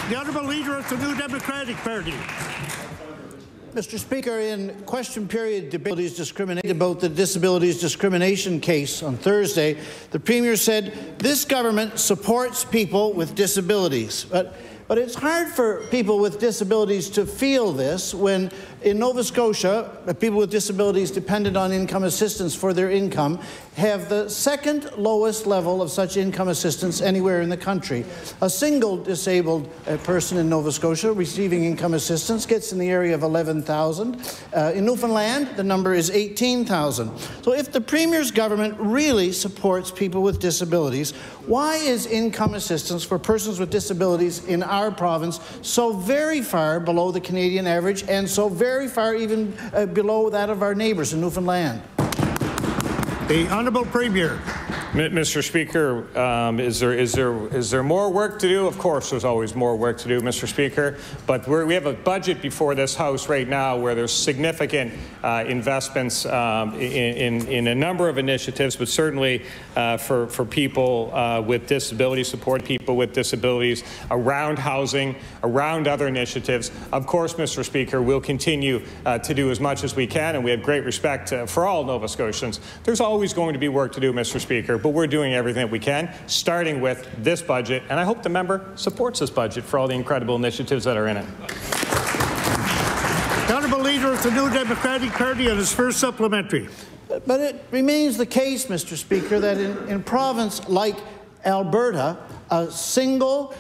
The Honourable Leader of the New Democratic Party. Mr. Speaker, in question period debates about the disabilities discrimination case on Thursday, the Premier said this government supports people with disabilities. But it's hard for people with disabilities to feel this when, in Nova Scotia, people with disabilities dependent on income assistance for their income have the second lowest level of such income assistance anywhere in the country. A single disabled person in Nova Scotia receiving income assistance gets in the area of $11,000. In Newfoundland, the number is $18,000. So if the Premier's government really supports people with disabilities, why is income assistance for persons with disabilities in our province so very far below the Canadian average and so very far even below that of our neighbours in Newfoundland? The Honourable Premier. Mr. Speaker, is there more work to do? Of course, there's always more work to do, Mr. Speaker. But we have a budget before this House right now where there's significant investments in a number of initiatives, but certainly for people with disabilities, support people with disabilities, around housing, around other initiatives. Of course, Mr. Speaker, we'll continue to do as much as we can, and we have great respect for all Nova Scotians. There's always going to be work to do, Mr. Speaker, but we're doing everything that we can, starting with this budget, and I hope the member supports this budget for all the incredible initiatives that are in it. The Honourable Leader of the New Democratic Party on his first supplementary. But it remains the case, Mr. Speaker, that in a province like Alberta, a single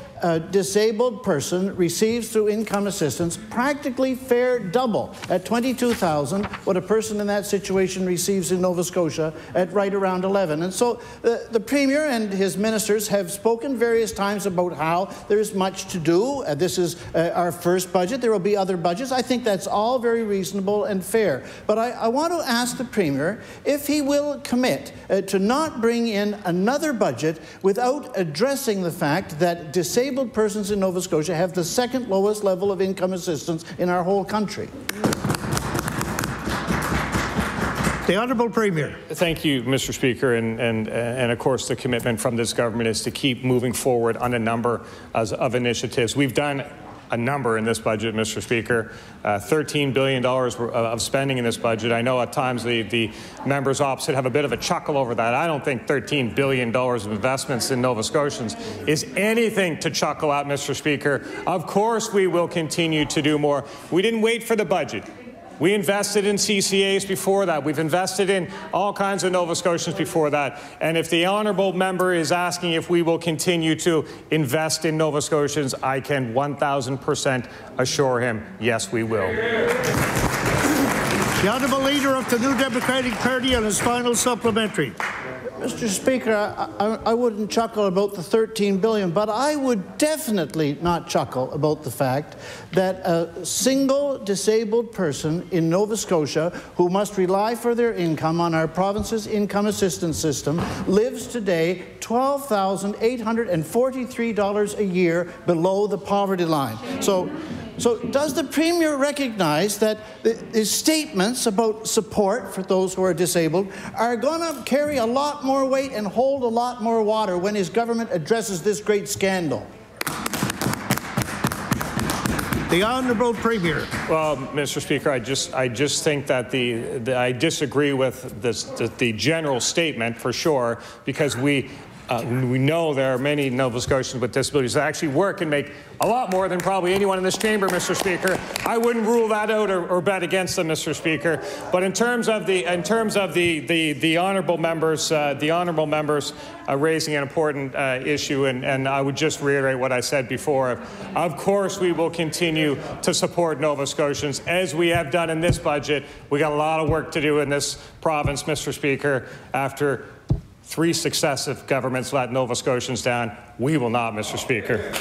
disabled person receives through income assistance practically fair double at $22,000 what a person in that situation receives in Nova Scotia at right around $11,000. And so the Premier and his ministers have spoken various times about how there is much to do. This is our first budget. There will be other budgets. I think that's all very reasonable and fair. But I want to ask the Premier if he will commit to not bring in another budget without addressing the fact that disabled persons in Nova Scotia have the second lowest level of income assistance in our whole country. The Honourable Premier. Thank you, Mr. Speaker, and of course the commitment from this government is to keep moving forward on a number of initiatives. We've done a number in this budget, Mr. Speaker. $13 billion of spending in this budget. I know at times the members opposite have a bit of a chuckle over that. I don't think $13 billion of investments in Nova Scotians is anything to chuckle at, Mr. Speaker. Of course we will continue to do more. We didn't wait for the budget. We invested in CCAs before that. We've invested in all kinds of Nova Scotians before that. And if the honourable member is asking if we will continue to invest in Nova Scotians, I can 1,000% assure him, yes, we will. The Honourable Leader of the New Democratic Party on his final supplementary. Mr. Speaker, I wouldn't chuckle about the $13 billion, but I would definitely not chuckle about the fact that a single disabled person in Nova Scotia who must rely for their income on our province's income assistance system lives today $12,843 a year below the poverty line. So does the Premier recognize that his statements about support for those who are disabled are going to carry a lot more weight and hold a lot more water when his government addresses this great scandal? The Honourable Premier. Well, Mr. Speaker, I just think that I disagree with the general statement for sure, because we know there are many Nova Scotians with disabilities that actually work and make a lot more than probably anyone in this chamber, Mr. Speaker. I wouldn't rule that out or bet against them, Mr. Speaker. But in terms of the honourable members, raising an important issue, and I would just reiterate what I said before. Of course, we will continue to support Nova Scotians as we have done in this budget. We got a lot of work to do in this province, Mr. Speaker. After 3 successive governments let Nova Scotians down, we will not, Mr. Speaker.